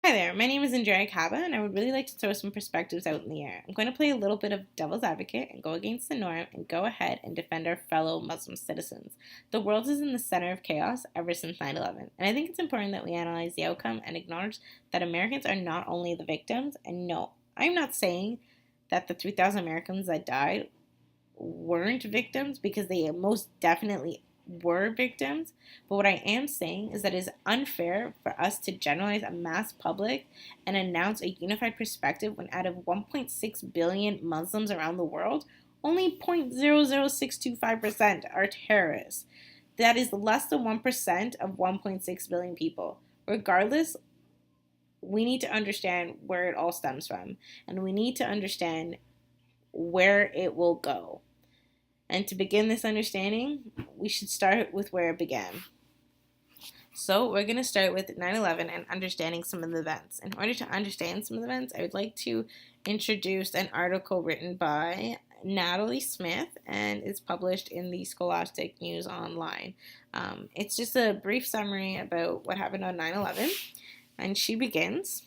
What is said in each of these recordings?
Hi there, my name is Andrea Caba, and I would really like to throw some perspectives out in the air. I'm going to play a little bit of devil's advocate and go against the norm and go ahead and defend our fellow Muslim citizens. The world is in the center of chaos ever since 9/11, and I think it's important that we analyze the outcome and acknowledge that Americans are not only the victims, and no, I'm not saying that the 3,000 Americans that died weren't victims, because they most definitely were victims. But what I am saying is that it is unfair for us to generalize a mass public and announce a unified perspective when out of 1.6 billion Muslims around the world, only 0.00625% are terrorists. That is less than 1% of 1.6 billion people. Regardless, we need to understand where it all stems from, and we need to understand where it will go. And to begin this understanding, we should start with where it began. So we're going to start with 9/11 and understanding some of the events. In order to understand some of the events, I would like to introduce an article written by Natalie Smith, and it's published in the Scholastic News Online. It's just a brief summary about what happened on 9/11, and she begins,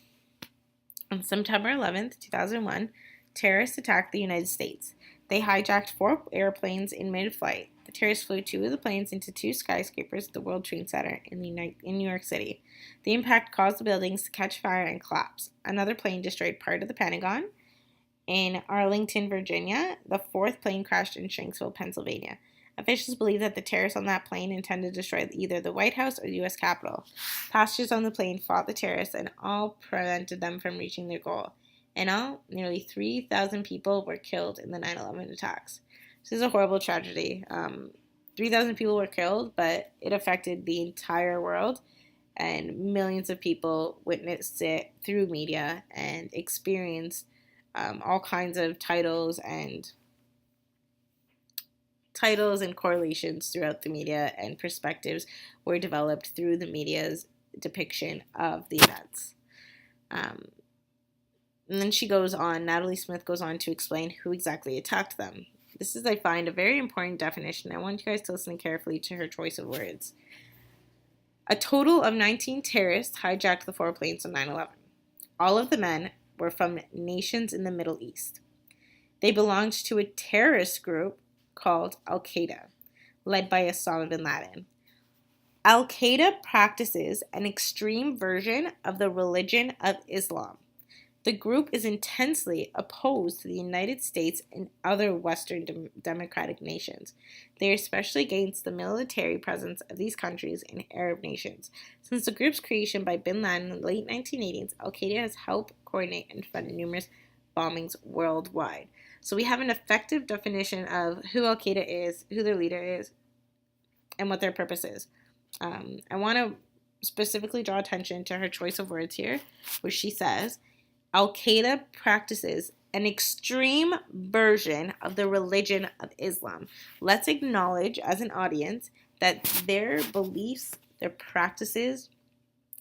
on September 11th, 2001, terrorists attacked the United States. They hijacked 4 airplanes in mid-flight. The terrorists flew 2 of the planes into 2 skyscrapers at the World Trade Center in New York City. The impact caused the buildings to catch fire and collapse. Another plane destroyed part of the Pentagon. In Arlington, Virginia, the 4th plane crashed in Shanksville, Pennsylvania. Officials believe that the terrorists on that plane intended to destroy either the White House or the U.S. Capitol. Passengers on the plane fought the terrorists and all prevented them from reaching their goal. In all, nearly 3,000 people were killed in the 9/11 attacks. This is a horrible tragedy. 3,000 people were killed, but it affected the entire world, and millions of people witnessed it through media and experienced all kinds of titles and correlations throughout the media, and perspectives were developed through the media's depiction of the events. And then Natalie Smith goes on to explain who exactly attacked them. This is, I find, a very important definition. I want you guys to listen carefully to her choice of words. A total of 19 terrorists hijacked the 4 planes on 9/11. All of the men were from nations in the Middle East. They belonged to a terrorist group called Al-Qaeda, led by Osama bin Laden. Al-Qaeda practices an extreme version of the religion of Islam. The group is intensely opposed to the United States and other Western democratic nations. They are especially against the military presence of these countries in Arab nations. Since the group's creation by bin Laden in the late 1980s, Al-Qaeda has helped coordinate and funded numerous bombings worldwide. So we have an effective definition of who Al-Qaeda is, who their leader is, and what their purpose is. I want to specifically draw attention to her choice of words here, where she says, Al-Qaeda practices an extreme version of the religion of Islam. Let's acknowledge as an audience that their beliefs, their practices,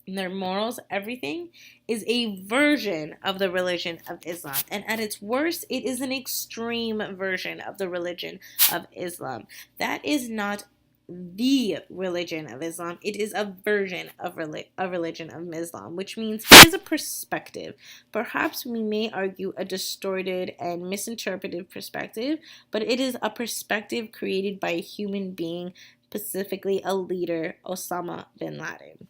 their morals, everything is a version of the religion of Islam. And at its worst, it is an extreme version of the religion of Islam. That is not the religion of Islam. It is a version of a religion of Islam, which means it is a perspective. Perhaps we may argue a distorted and misinterpreted perspective, but it is a perspective created by a human being, specifically a leader, Osama bin Laden.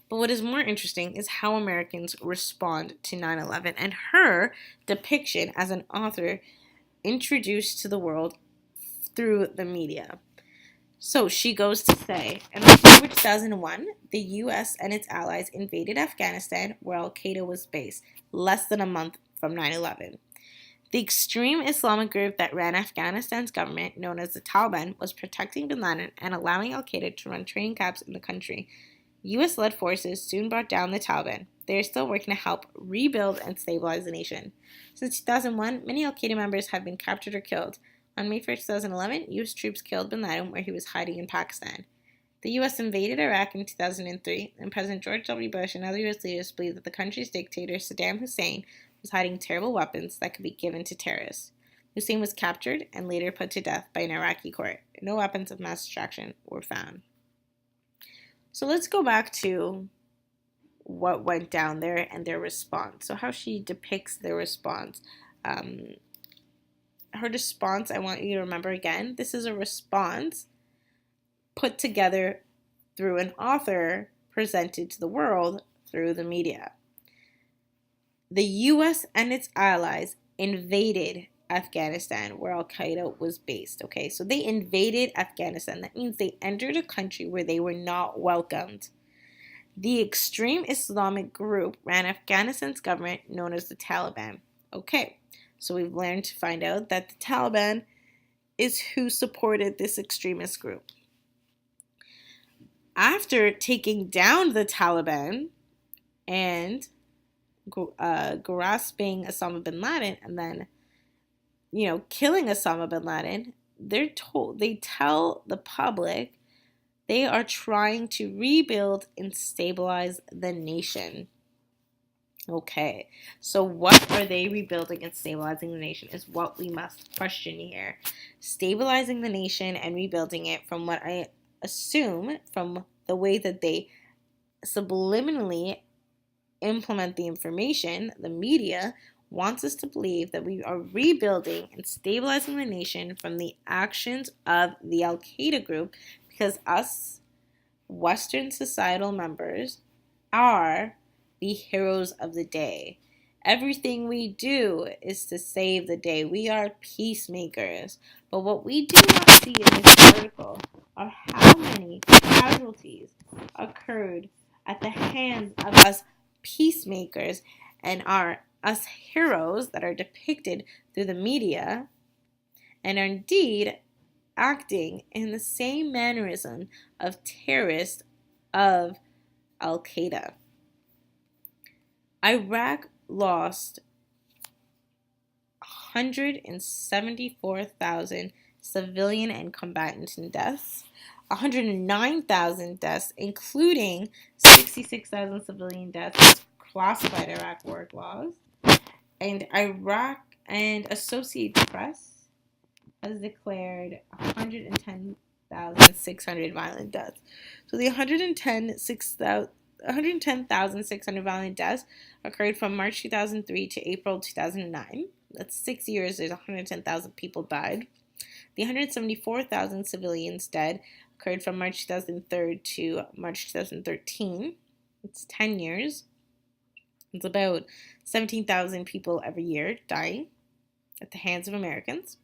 But what is more interesting is how Americans respond to 9/11 and her depiction as an author introduced to the world through the media. So she goes to say, in October 2001, the U.S. and its allies invaded Afghanistan, where Al-Qaeda was based, less than a month from 9/11. The extreme Islamic group that ran Afghanistan's government, known as the Taliban, was protecting bin Laden and allowing Al-Qaeda to run training camps in the country. U.S.-led forces soon brought down the Taliban. They are still working to help rebuild and stabilize the nation. Since 2001, many Al-Qaeda members have been captured or killed. On May 1st, 2011, U.S. troops killed bin Laden where he was hiding in Pakistan. The U.S. invaded Iraq in 2003, and President George W. Bush and other U.S. leaders believed that the country's dictator, Saddam Hussein, was hiding terrible weapons that could be given to terrorists. Hussein was captured and later put to death by an Iraqi court. No weapons of mass destruction were found. So let's go back to what went down there and their response. So how she depicts their response. Her response, I want you to remember again, this is a response put together through an author presented to the world through the media. The U.S. and its allies invaded Afghanistan, where Al-Qaeda was based. Okay, so they invaded Afghanistan. That means they entered a country where they were not welcomed. The extreme Islamic group ran Afghanistan's government, known as the Taliban. Okay, so we've learned to find out that the Taliban is who supported this extremist group. After taking down the Taliban and grasping Osama bin Laden and then, killing Osama bin Laden, they tell the public they are trying to rebuild and stabilize the nation. Okay, so what are they rebuilding and stabilizing the nation is what we must question here. Stabilizing the nation and rebuilding it, from what I assume, from the way that they subliminally implement the information, the media wants us to believe that we are rebuilding and stabilizing the nation from the actions of the Al-Qaeda group, because us Western societal members are the heroes of the day. Everything we do is to save the day. We are peacemakers. But what we do not see in this article are how many casualties occurred at the hands of us peacemakers and us heroes that are depicted through the media and are indeed acting in the same mannerism of terrorists of Al-Qaeda. Iraq lost 174,000 civilian and combatant deaths, 109,000 deaths, including 66,000 civilian deaths classified Iraq war logs, and Iraq and Associated Press has declared 110,600 violent deaths. So the 110,600 violent deaths occurred from March 2003 to April 2009. That's 6 years. There's 110,000 people died. The 174,000 civilians dead occurred from March 2003 to March 2013. It's 10 years. It's about 17,000 people every year dying at the hands of Americans.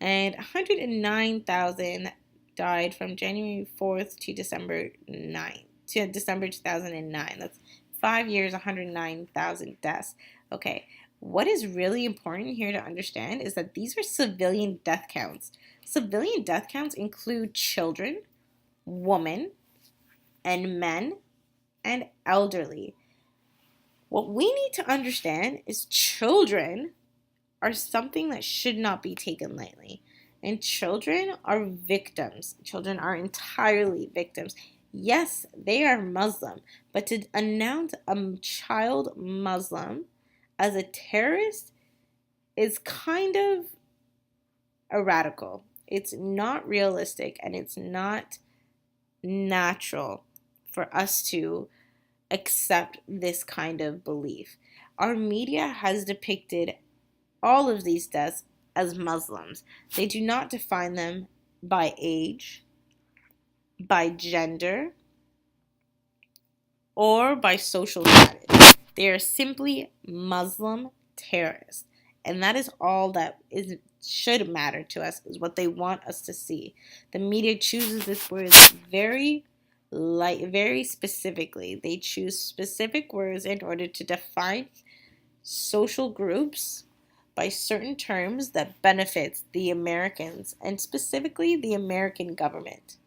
And 109,000 died from January 4th to December 9th. To December 2009. That's 5 years, 109,000 deaths. Okay, what is really important here to understand is that these are civilian death counts. Civilian death counts include children, women, and men, and elderly. What we need to understand is children are something that should not be taken lightly. And children are victims. Children are entirely victims. Yes, they are Muslim, but to announce a child Muslim as a terrorist is kind of a radical. It's not realistic, and it's not natural for us to accept this kind of belief. Our media has depicted all of these deaths as Muslims. They do not define them by age, by gender, or by social status. They are simply Muslim terrorists. And that is all that should matter to us, is what they want us to see. The media chooses this word very specifically. They choose specific words in order to define social groups by certain terms that benefits the Americans, and specifically the American government.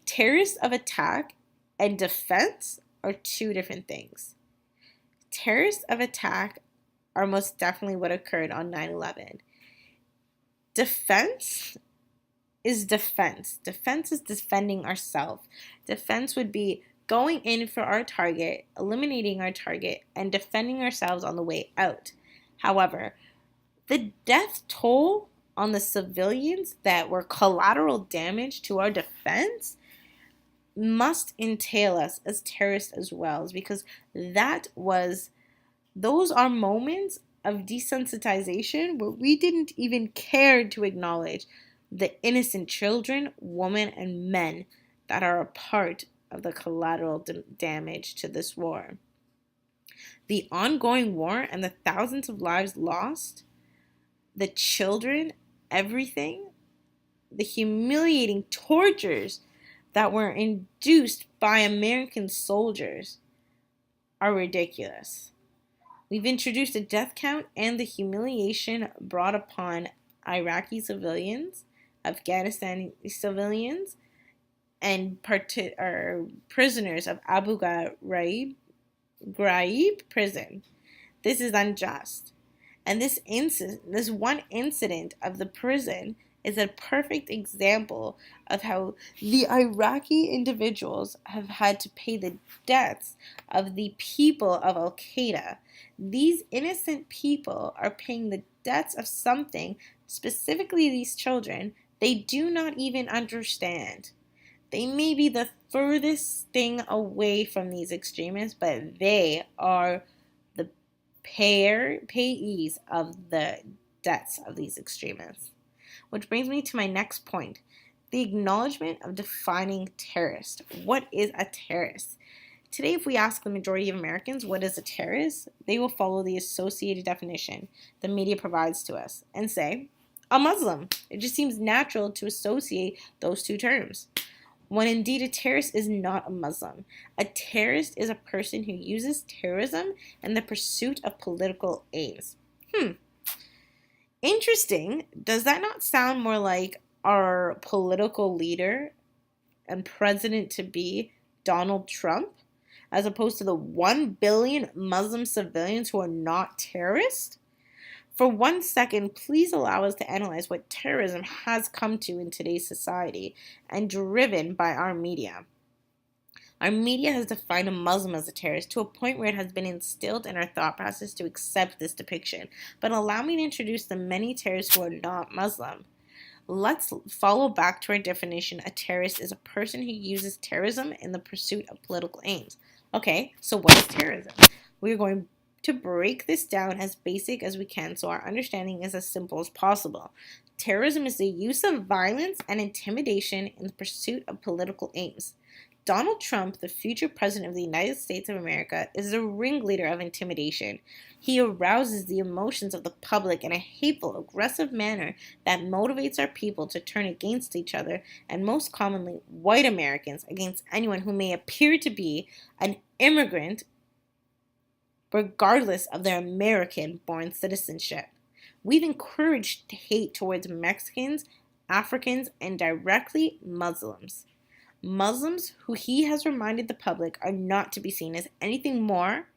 Terrorists of attack and defense are two different things. Terrorists of attack are most definitely what occurred on 9/11. Defense is defense. Defense is defending ourselves. Defense would be going in for our target, eliminating our target, and defending ourselves on the way out. However, the death toll on the civilians that were collateral damage to our defense must entail us as terrorists as well, is because those are moments of desensitization where we didn't even care to acknowledge the innocent children, women, and men that are a part of the collateral damage to this war. The ongoing war and the thousands of lives lost, the children, everything, the humiliating tortures that were induced by American soldiers are ridiculous. We've introduced a death count and the humiliation brought upon Iraqi civilians, Afghanistani civilians, and prisoners of Abu Ghraib prison. This is unjust. And this one incident of the prison is a perfect example of how the Iraqi individuals have had to pay the debts of the people of Al-Qaeda. These innocent people are paying the debts of something, specifically these children, they do not even understand. They may be the furthest thing away from these extremists, but they are the payees of the debts of these extremists. Which brings me to my next point, the acknowledgement of defining terrorist. What is a terrorist? Today, if we ask the majority of Americans what is a terrorist, they will follow the associated definition the media provides to us and say, a Muslim. It just seems natural to associate those two terms. When indeed a terrorist is not a Muslim. A terrorist is a person who uses terrorism in the pursuit of political aims. Interesting. Does that not sound more like our political leader and president-to-be Donald Trump, as opposed to the 1 billion Muslim civilians who are not terrorists? For 1 second, please allow us to analyze what terrorism has come to in today's society and driven by our media. Our media has defined a Muslim as a terrorist to a point where it has been instilled in our thought process to accept this depiction. But allow me to introduce the many terrorists who are not Muslim. Let's follow back to our definition. A terrorist is a person who uses terrorism in the pursuit of political aims. Okay, so what is terrorism? We're going to break this down as basic as we can so our understanding is as simple as possible. Terrorism is the use of violence and intimidation in the pursuit of political aims. Donald Trump, the future president of the United States of America, is the ringleader of intimidation. He arouses the emotions of the public in a hateful, aggressive manner that motivates our people to turn against each other, and most commonly, white Americans against anyone who may appear to be an immigrant, regardless of their American-born citizenship. We've encouraged hate towards Mexicans, Africans, and directly Muslims. Muslims, who he has reminded the public are not to be seen as anything more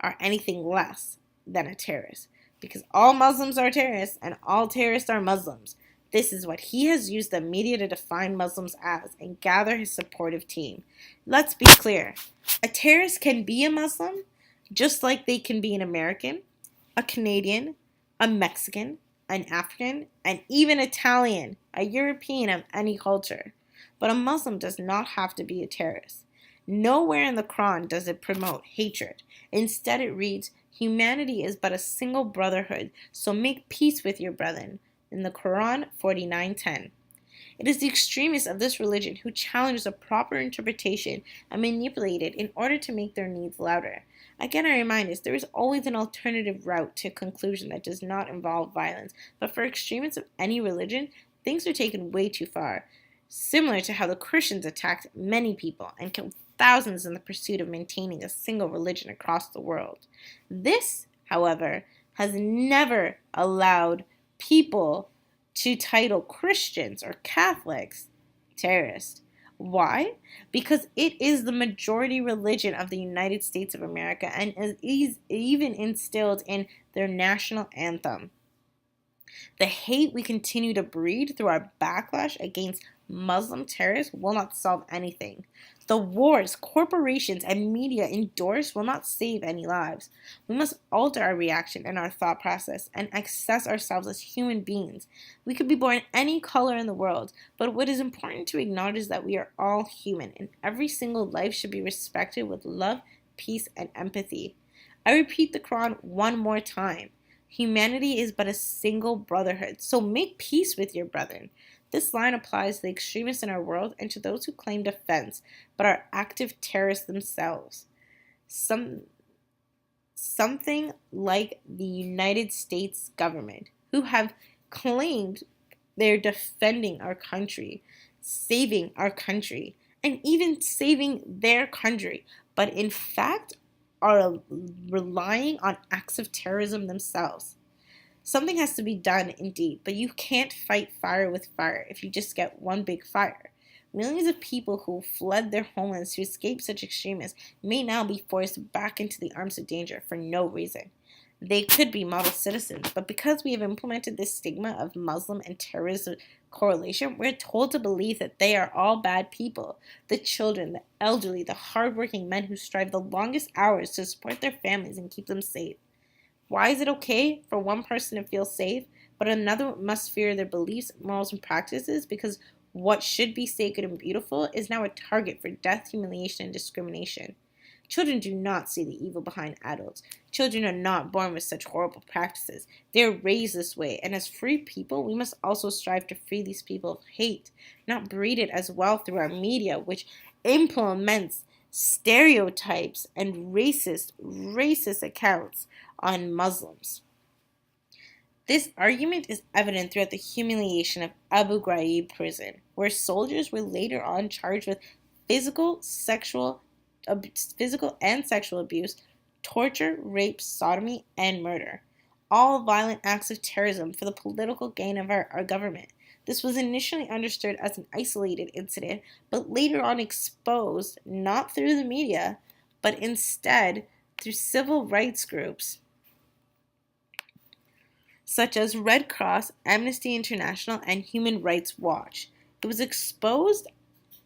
or anything less than a terrorist, because all Muslims are terrorists and all terrorists are Muslims. This is what he has used the media to define Muslims as and gather his supportive team. Let's be clear. A terrorist can be a Muslim, just like they can be an American, a Canadian, a Mexican, an African, and even Italian, a European of any culture. But a Muslim does not have to be a terrorist. Nowhere in the Quran does it promote hatred. Instead, it reads, humanity is but a single brotherhood, so make peace with your brethren, in the Quran 49:10. It is the extremists of this religion who challenge the proper interpretation and manipulate it in order to make their needs louder. Again, I remind us, there is always an alternative route to a conclusion that does not involve violence, but for extremists of any religion, things are taken way too far. Similar to how the Christians attacked many people and killed thousands in the pursuit of maintaining a single religion across the world. This, however, has never allowed people to title Christians or Catholics terrorists. Why? Because it is the majority religion of the United States of America and is even instilled in their national anthem. The hate we continue to breed through our backlash against Muslim terrorists will not solve anything. The wars corporations and media endorse will not save any lives. We must alter our reaction and our thought process and assess ourselves as human beings. We could be born any color in the world, but what is important to acknowledge is that we are all human, and every single life should be respected with love, peace, and empathy. I repeat the Quran one more time. Humanity is but a single brotherhood, so make peace with your brethren. This line applies to the extremists in our world and to those who claim defense but are active terrorists themselves. Something like the United States government, who have claimed they're defending our country, saving our country, and even saving their country, but in fact are relying on acts of terrorism themselves. Something has to be done, indeed, but you can't fight fire with fire if you just get one big fire. Millions of people who fled their homelands to escape such extremists may now be forced back into the arms of danger for no reason. They could be model citizens, but because we have implemented this stigma of Muslim and terrorism correlation, we're told to believe that they are all bad people. The children, the elderly, the hardworking men who strive the longest hours to support their families and keep them safe. Why is it okay for one person to feel safe, but another must fear their beliefs, morals, and practices because what should be sacred and beautiful is now a target for death, humiliation, and discrimination? Children do not see the evil behind adults. Children are not born with such horrible practices. They are raised this way, and as free people, we must also strive to free these people of hate, not breed it as well through our media, which implements stereotypes and racist accounts on Muslims. This argument is evident throughout the humiliation of Abu Ghraib prison, where soldiers were later on charged with physical and sexual abuse, torture, rape, sodomy, and murder. All violent acts of terrorism for the political gain of our government. This was initially understood as an isolated incident, but later on exposed not through the media, but instead through civil rights groups such as Red Cross, Amnesty International, and Human Rights Watch. It was exposed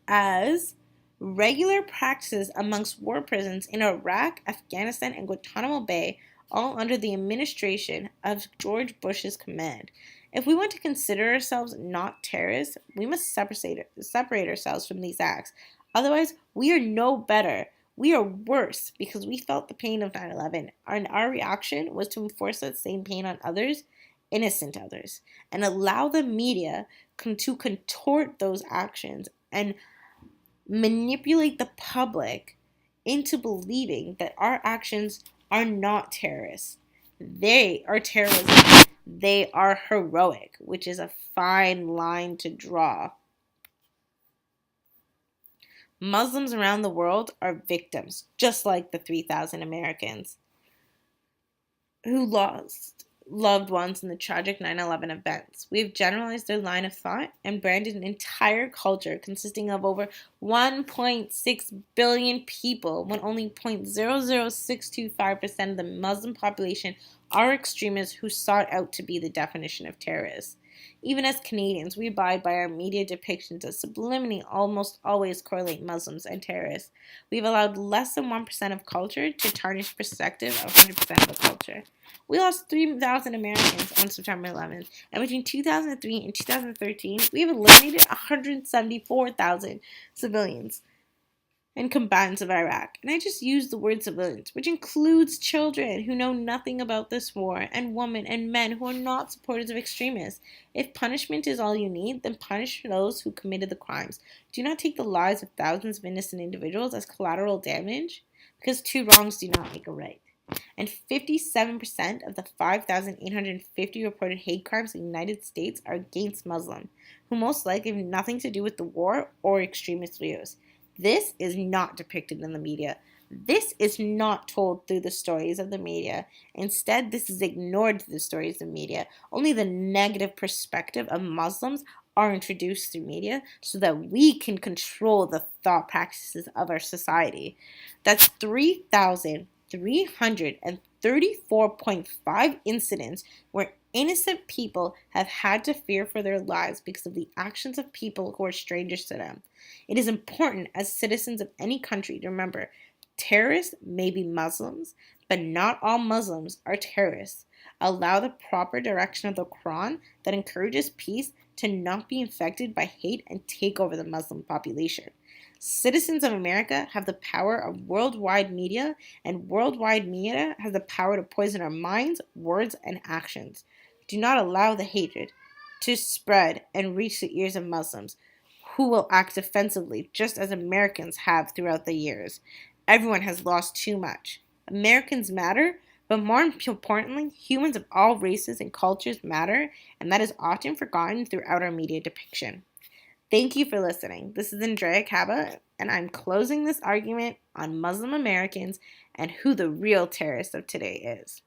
as regular practices amongst war prisons in Iraq, Afghanistan, and Guantanamo Bay, all under the administration of George Bush's command. If we want to consider ourselves not terrorists, we must separate ourselves from these acts. Otherwise, we are no better. We are worse because we felt the pain of 9/11, and our reaction was to enforce that same pain on others, innocent others, and allow the media to contort those actions and manipulate the public into believing that our actions are not terrorist. They are terrorism. They are heroic, which is a fine line to draw. Muslims around the world are victims, just like the 3,000 Americans who lost loved ones in the tragic 9/11 events. We have generalized their line of thought and branded an entire culture consisting of over 1.6 billion people when only 0.00625% of the Muslim population are extremists who sought out to be the definition of terrorists. Even as Canadians, we abide by our media depictions that subliminally almost always correlate Muslims and terrorists. We've allowed less than 1% of culture to tarnish perspective of 100% of the culture. We lost 3,000 Americans on September 11th, and between 2003 and 2013, we have eliminated 174,000 civilians and combatants of Iraq. And I just use the word civilians, which includes children who know nothing about this war, and women and men who are not supporters of extremists. If punishment is all you need, then punish those who committed the crimes. Do not take the lives of thousands of innocent individuals as collateral damage, because two wrongs do not make a right. And 57% of the 5,850 reported hate crimes in the United States are against Muslims, who most likely have nothing to do with the war or extremist views. This is not depicted in the media. This is not told through the stories of the media. Instead, this is ignored through the stories of the media. Only the negative perspective of Muslims are introduced through media so that we can control the thought practices of our society. That's 3,334.5 incidents where Innocent people have had to fear for their lives because of the actions of people who are strangers to them. It is important as citizens of any country to remember terrorists may be Muslims, but not all Muslims are terrorists. Allow the proper direction of the Quran that encourages peace to not be infected by hate and take over the Muslim population. Citizens of America have the power of worldwide media, and worldwide media has the power to poison our minds, words, and actions. Do not allow the hatred to spread and reach the ears of Muslims, who will act defensively just as Americans have throughout the years. Everyone has lost too much. Americans matter, but more importantly, humans of all races and cultures matter, and that is often forgotten throughout our media depiction. Thank you for listening. This is Andrea Kaba, and I'm closing this argument on Muslim Americans and who the real terrorist of today is.